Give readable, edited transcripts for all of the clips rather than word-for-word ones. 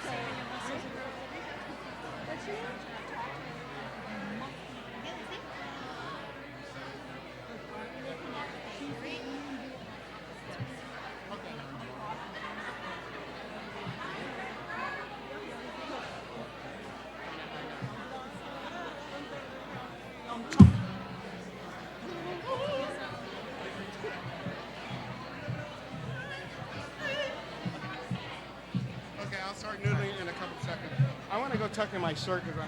Okay, I'll start noodling in a couple seconds. I want to go tuck in my shirt because I'm.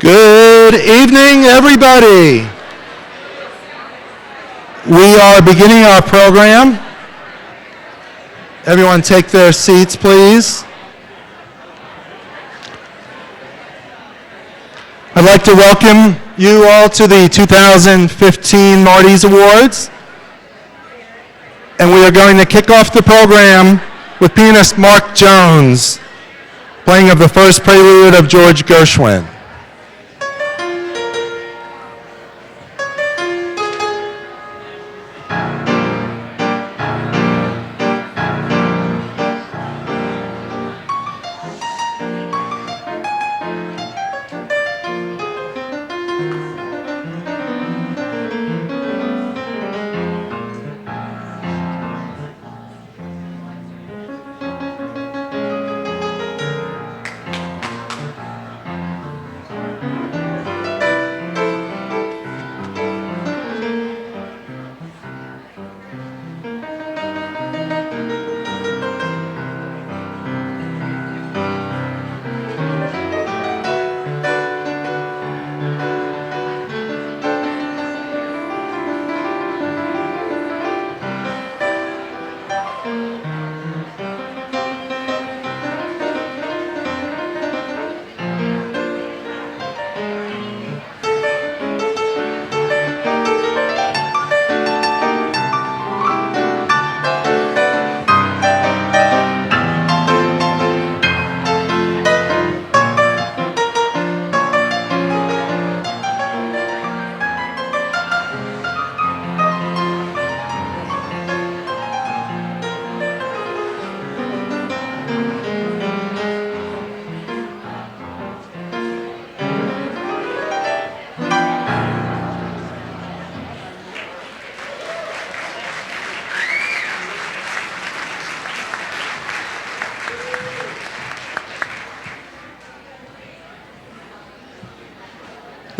Good evening, everybody. We are beginning our program. Everyone take their seats, please. I'd like to welcome you all to the 2015 MARTies Awards. And we are going to kick off the program with pianist Mark Jones, playing of the first prelude of George Gershwin.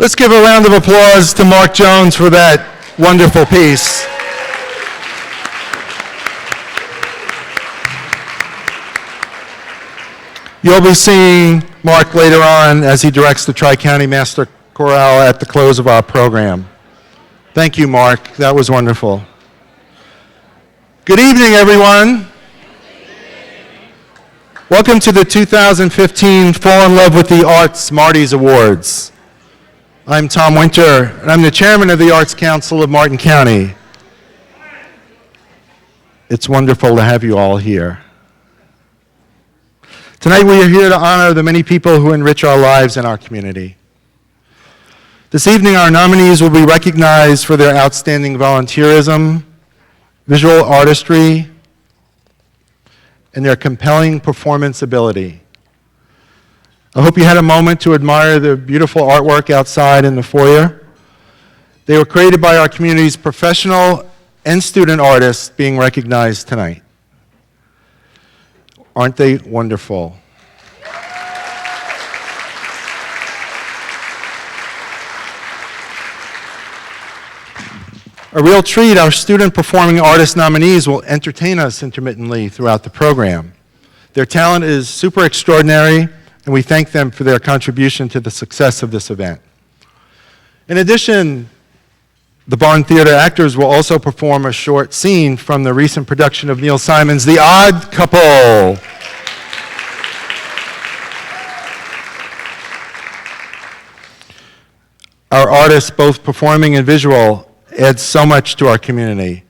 Let's give a round of applause to Mark Jones for that wonderful piece. You'll be seeing Mark later on as he directs the Tri-County Master Chorale at the close of our program. Thank you, Mark. That was wonderful. Good evening, everyone. Welcome to the 2015 Fall in Love with the Arts MARTies Awards. I'm Tom Winter, and I'm the chairman of the Arts Council of Martin County. It's wonderful to have you all here. Tonight we are here to honor the many people who enrich our lives and our community. This evening our nominees will be recognized for their outstanding volunteerism, visual artistry, and their compelling performance ability. I hope you had a moment to admire the beautiful artwork outside in the foyer. They were created by our community's professional and student artists being recognized tonight. Aren't they wonderful? A real treat, our student performing artist nominees will entertain us intermittently throughout the program. Their talent is super extraordinary, and we thank them for their contribution to the success of this event. In addition, The Barn Theater actors will also perform a short scene from the recent production of Neil Simon's The Odd Couple. Our artists, both performing and visual, add so much to our community.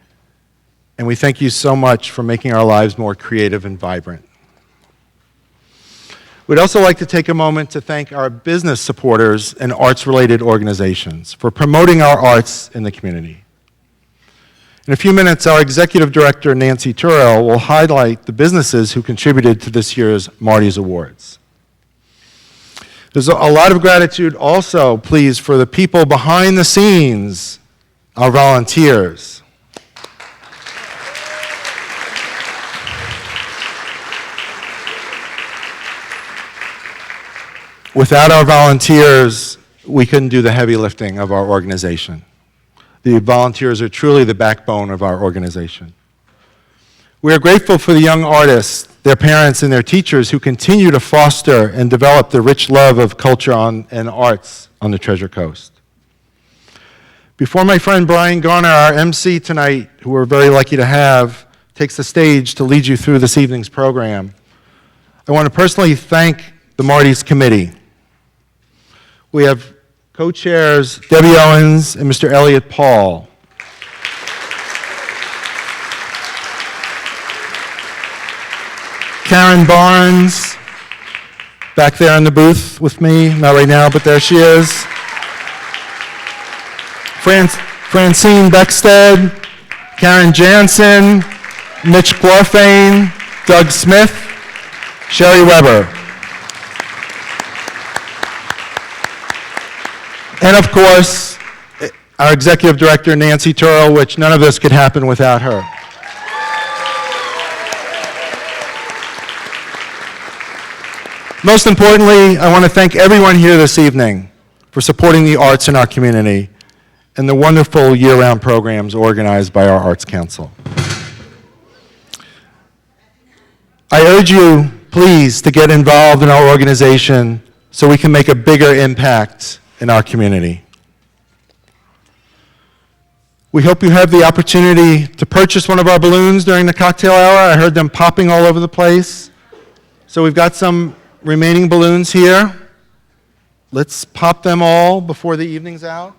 And we thank you so much for making our lives more creative and vibrant. We'd also like to take a moment to thank our business supporters and arts-related organizations for promoting our arts in the community. In a few minutes, our Executive Director, Nancy Turrell, will highlight the businesses who contributed to this year's MARTies Awards. There's a lot of gratitude also, please, for the people behind the scenes, our volunteers. Without our volunteers, we couldn't do the heavy lifting of our organization. The volunteers are truly the backbone of our organization. We are grateful for the young artists, their parents, and their teachers who continue to foster and develop the rich love of culture and arts on the Treasure Coast. Before my friend Brian Garner, our MC tonight, who we're very lucky to have, takes the stage to lead you through this evening's program, I want to personally thank the MARTies Committee. We have co-chairs Debbie Owens and Mr. Elliot Paul. Karen Barnes, back there in the booth with me, not right now, but there she is. Francine Beckstead, Karen Jansen, Mitch Glorfane, Doug Smith, Sherry Weber. And of course, our Executive Director, Nancy Turrell, which none of this could happen without her. Most importantly, I want to thank everyone here this evening for supporting the arts in our community and the wonderful year-round programs organized by our Arts Council. I urge you, please, to get involved in our organization so we can make a bigger impact in our community. We hope you have the opportunity to purchase one of our balloons during the cocktail hour. I heard them popping all over the place. So we've got some remaining balloons here. Let's pop them all before the evening's out.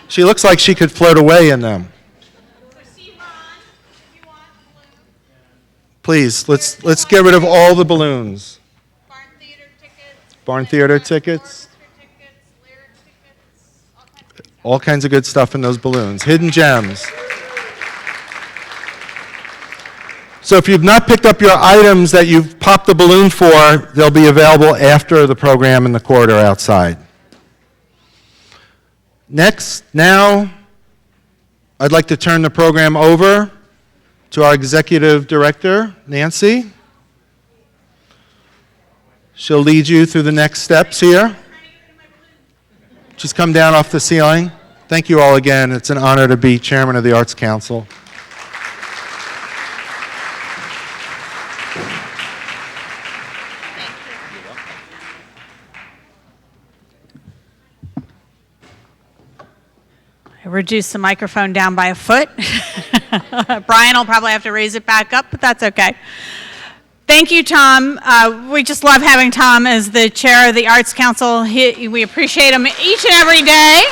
She looks like she could float away in them. Please, let's get rid of all the balloons. Barn theater tickets. All kinds of good stuff in those balloons. Hidden gems. So if you've not picked up your items that you've popped the balloon for, they'll be available after the program in the corridor outside. Now, I'd like to turn the program over to our Executive Director, Nancy. She'll lead you through the next steps here. She's come down off the ceiling. Thank you all again. It's an honor to be Chairman of the Arts Council. I reduced the microphone down by a foot. Brian will probably have to raise it back up, but that's okay. Thank you, Tom. We just love having Tom as the chair of the Arts Council. We appreciate him each and every day.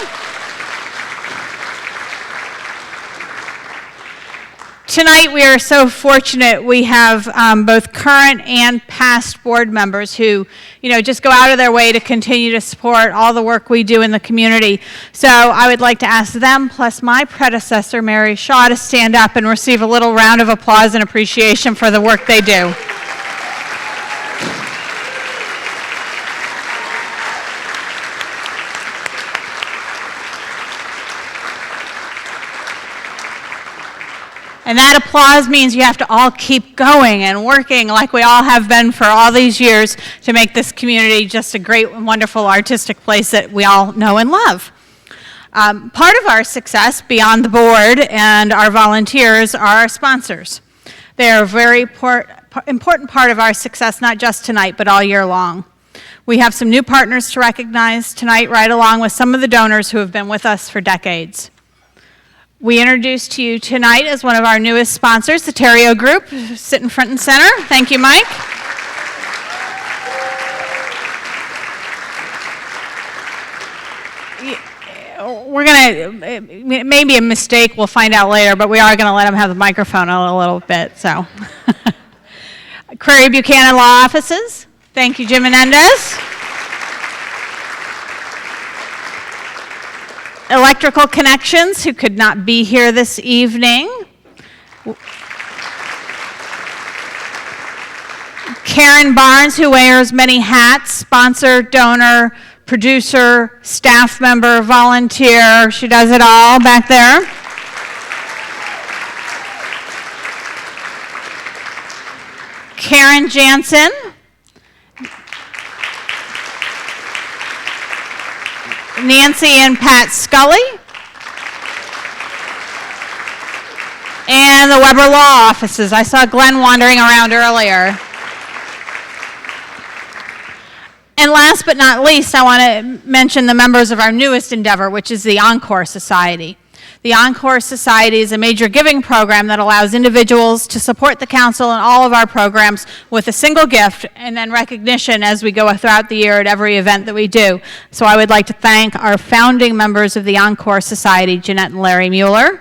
Tonight, we are so fortunate we have both current and past board members who, just go out of their way to continue to support all the work we do in the community. So I would like to ask them, plus my predecessor, Mary Shaw, to stand up and receive a little round of applause and appreciation for the work they do. And that applause means you have to all keep going and working like we all have been for all these years to make this community just a great and wonderful artistic place that we all know and love. Part of our success beyond the board and our volunteers are our sponsors. They are a very important part of our success, not just tonight, but all year long. We have some new partners to recognize tonight, right along with some of the donors who have been with us for decades. We introduce to you tonight as one of our newest sponsors, the Terrio Group, sitting front and center. Thank you, Mike. We're going to, it may be a mistake, we'll find out later, but we are going to let him have the microphone a little bit, so. Query Buchanan Law Offices, thank you, Jim Menendez. Electrical Connections, who could not be here this evening. Karen Barnes, who wears many hats, sponsor, donor, producer, staff member, volunteer. She does it all back there. Karen Jansen. Nancy and Pat Scully. And the Weber Law Offices. I saw Glenn wandering around earlier. And last but not least, I want to mention the members of our newest endeavor, which is the Encore Society. The Encore Society is a major giving program that allows individuals to support the council and all of our programs with a single gift and then recognition as we go throughout the year at every event that we do. So I would like to thank our founding members of the Encore Society, Jeanette and Larry Mueller,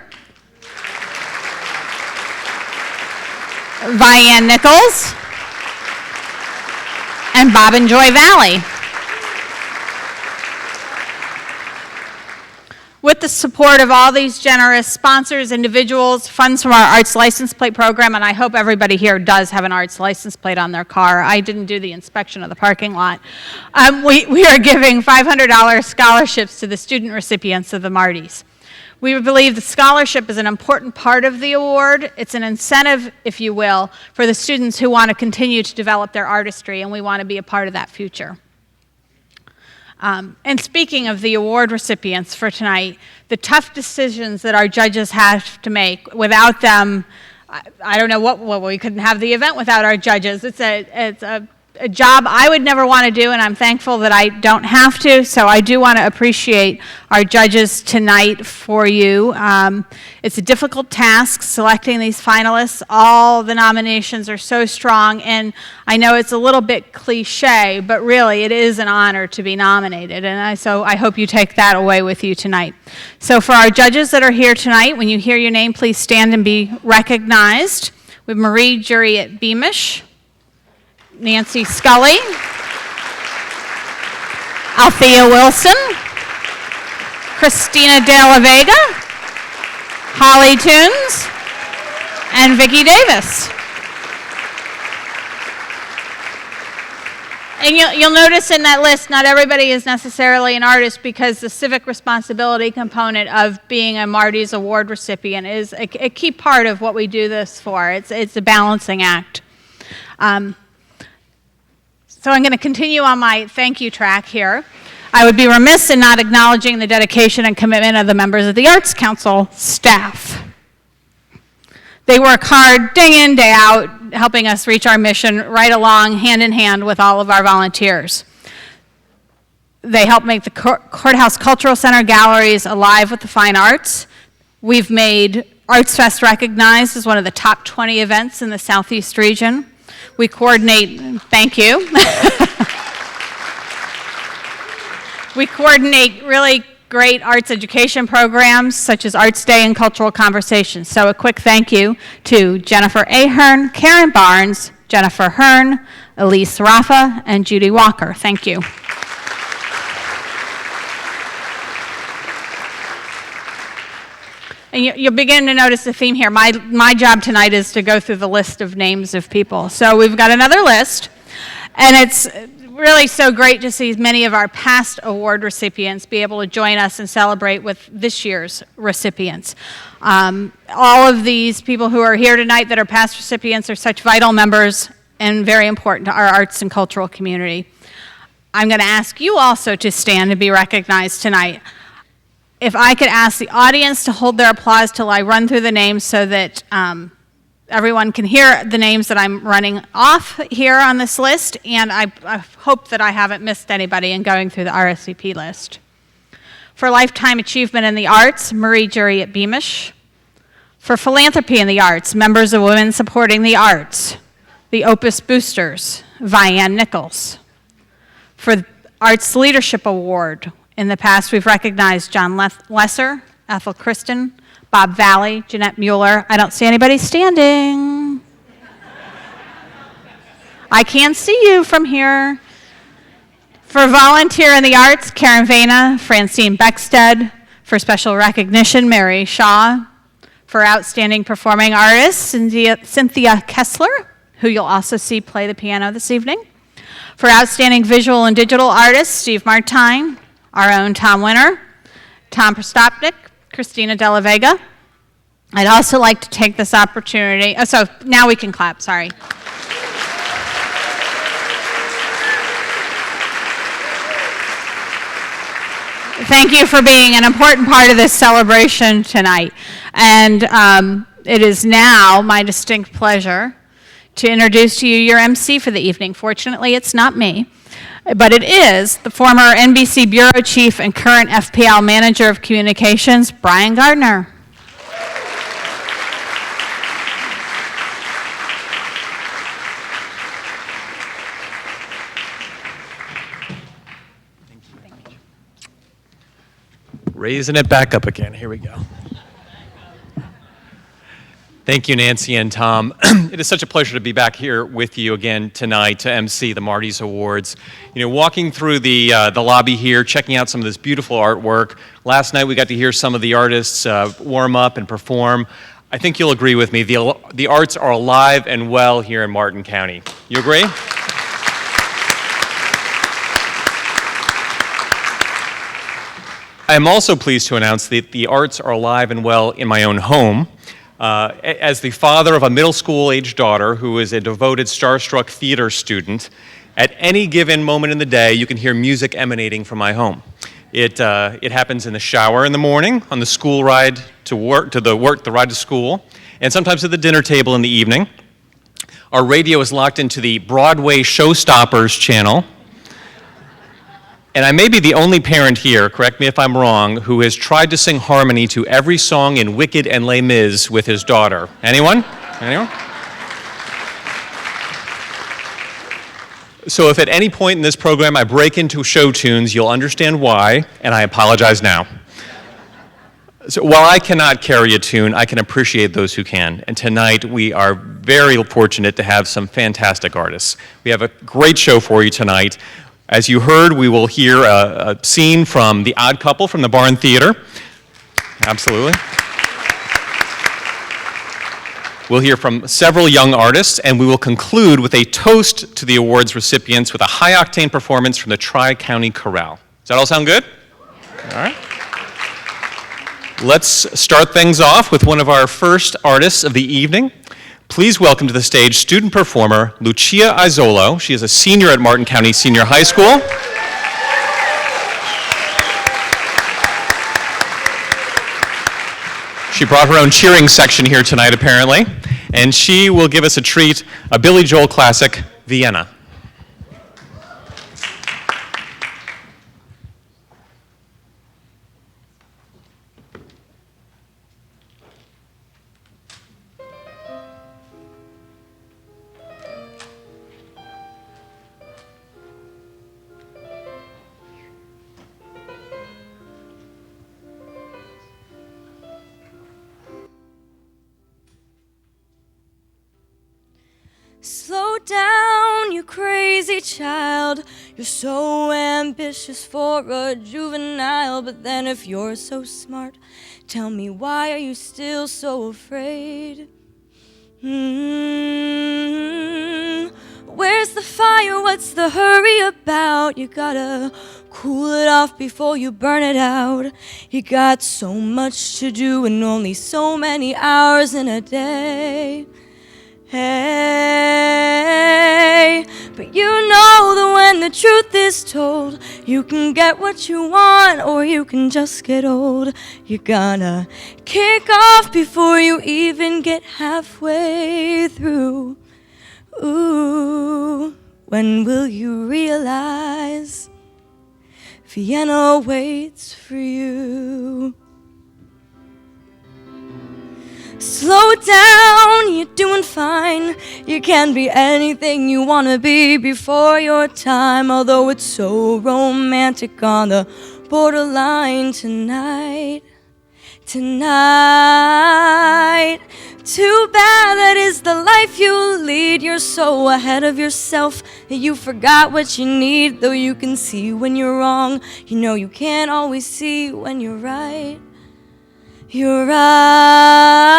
Vianne Nichols, and Bob and Joy Valley. With the support of all these generous sponsors, individuals, funds from our arts license plate program, and I hope everybody here does have an arts license plate on their car. I didn't do the inspection of the parking lot. We are giving $500 scholarships to the student recipients of the MARTies. We believe the scholarship is an important part of the award. It's an incentive, if you will, for the students who want to continue to develop their artistry, and we want to be a part of that future. And speaking of the award recipients for tonight, the tough decisions that our judges have to make, without them, I don't know what we couldn't have the event without our judges. It's a job I would never want to do, and I'm thankful that I don't have to, so I do want to appreciate our judges tonight for you. It's a difficult task selecting these finalists. All the nominations are so strong, and I know it's a little bit cliche, but really it is an honor to be nominated, and so I hope you take that away with you tonight. So for our judges that are here tonight, when you hear your name, please stand and be recognized. We have Marie Juriet Beamish, Nancy Scully, Althea Wilson, Christina De La Vega, Holly Toons, and Vicki Davis. And you'll notice in that list, not everybody is necessarily an artist, because the civic responsibility component of being a MARTies Award recipient is a key part of what we do this for. It's a balancing act. So I'm going to continue on my thank you track here. I would be remiss in not acknowledging the dedication and commitment of the members of the Arts Council staff. They work hard day in, day out, helping us reach our mission right along, hand in hand with all of our volunteers. They help make the Courthouse Cultural Center galleries alive with the fine arts. We've made Arts Fest recognized as one of the top 20 events in the Southeast region. We coordinate, thank you. We coordinate really great arts education programs such as Arts Day and Cultural Conversations. So a quick thank you to Jennifer Ahern, Karen Barnes, Jennifer Hearn, Elise Rafa, and Judy Walker. Thank you. And you'll begin to notice the theme here. My job tonight is to go through the list of names of people. So we've got another list, and it's really so great to see many of our past award recipients be able to join us and celebrate with this year's recipients. All of these people who are here tonight that are past recipients are such vital members and very important to our arts and cultural community. I'm going to ask you also to stand and be recognized tonight. If I could ask the audience to hold their applause till I run through the names so that everyone can hear the names that I'm running off here on this list, and I hope that I haven't missed anybody in going through the RSVP list. For Lifetime Achievement in the Arts, Marie Jury at Beamish. For Philanthropy in the Arts, members of Women Supporting the Arts, the Opus Boosters, Vianne Nichols. For Arts Leadership Award, in the past we've recognized John Lesser, Ethel Kristen, Bob Valley, Jeanette Mueller. I don't see anybody standing. I can see you from here. For Volunteer in the Arts, Karen Vena, Francine Beckstead. For Special Recognition, Mary Shaw. For Outstanding Performing Artist, Cynthia Kessler, who you'll also see play the piano this evening. For Outstanding Visual and Digital Artist, Steve Martine, our own Tom Winter, Tom Prostopnik, Christina Della Vega. I'd also like to take this opportunity, so now we can clap, sorry. Thank you for being an important part of this celebration tonight. And it is now my distinct pleasure to introduce to you your MC for the evening. Fortunately, it's not me, but it is the former NBC Bureau Chief and current FPL Manager of Communications, Brian Gardner. Raising it back up again. Here we go. Thank you, Nancy and Tom. It is such a pleasure to be back here with you again tonight to MC the MARTies Awards. You know, walking through the lobby here, checking out some of this beautiful artwork. Last night we got to hear some of the artists warm up and perform. I think you'll agree with me. The arts are alive and well here in Martin County. You agree? I am also pleased to announce that the arts are alive and well in my own home. As the father of a middle school-aged daughter who is a devoted Starstruck theater student, at any given moment in the day, you can hear music emanating from my home. It happens in the shower in the morning, on the school ride to work, the ride to school, and sometimes at the dinner table in the evening. Our radio is locked into the Broadway Showstoppers channel. And I may be the only parent here, correct me if I'm wrong, who has tried to sing harmony to every song in Wicked and Les Mis with his daughter. Anyone? Anyone? So if at any point in this program I break into show tunes, you'll understand why, and I apologize now. So while I cannot carry a tune, I can appreciate those who can. And tonight we are very fortunate to have some fantastic artists. We have a great show for you tonight. As you heard, we will hear a scene from The Odd Couple from the Barn Theater. Absolutely. We'll hear from several young artists, and we will conclude with a toast to the awards recipients with a high-octane performance from the Tri-County Chorale. Does that all sound good? All right. Let's start things off with one of our first artists of the evening. Please welcome to the stage student performer Lucia Izzolo. She is a senior at Martin County Senior High School. She brought her own cheering section here tonight, apparently, and she will give us a treat, a Billy Joel classic, Vienna. Slow down, you crazy child. You're so ambitious for a juvenile. But then if you're so smart, tell me, why are you still so afraid? Where's the fire? What's the hurry about? You gotta cool it off before you burn it out. You got so much to do and only so many hours in a day. Hey, but you know that when the truth is told, you can get what you want or you can just get old. You're gonna kick off before you even get halfway through. Ooh, when will you realize Vienna waits for you? Slow down, you're doing fine. You can be anything you want to be before your time. Although it's so romantic on the borderline tonight. Tonight. Too bad that is the life you lead. You're so ahead of yourself that you forgot what you need. Though you can see when you're wrong, you know you can't always see when you're right. You're right.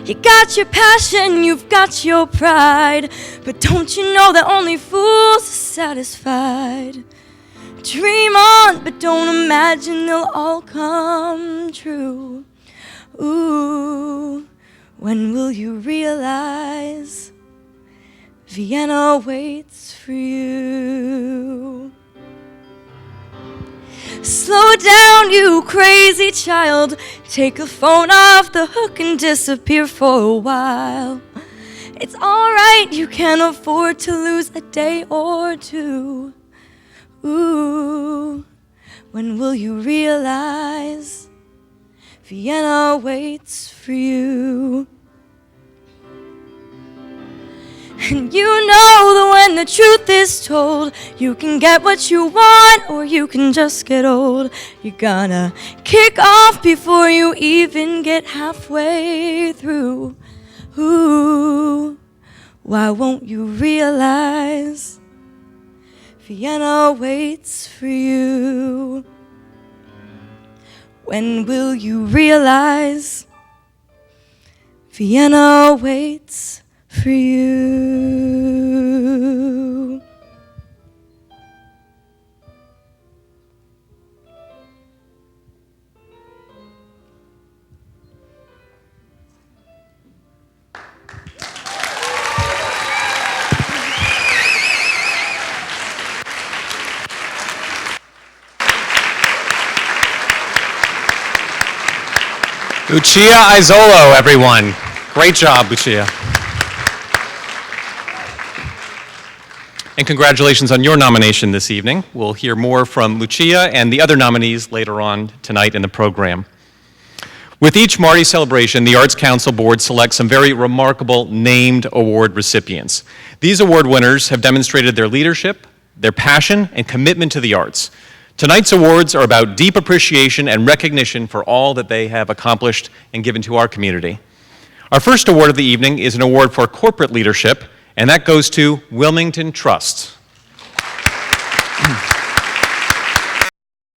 You got your passion, you've got your pride. But don't you know that only fools are satisfied? Dream on, but don't imagine they'll all come true. Ooh, when will you realize Vienna waits for you? Slow down, you crazy child. Take the phone off the hook and disappear for a while. It's alright, you can afford to lose a day or two. Ooh, when will you realize Vienna waits for you? And you know that when the truth is told, you can get what you want or you can just get old. You're gonna kick off before you even get halfway through. Ooh, why won't you realize Vienna waits for you? When will you realize Vienna waits for you? Lucia Isolo, everyone. Great job, Lucia. And congratulations on your nomination this evening. We'll hear more from Lucia and the other nominees later on tonight in the program. With each MARTies celebration, the Arts Council Board selects some very remarkable named award recipients. These award winners have demonstrated their leadership, their passion, and commitment to the arts. Tonight's awards are about deep appreciation and recognition for all that they have accomplished and given to our community. Our first award of the evening is an award for corporate leadership, and that goes to Wilmington Trust.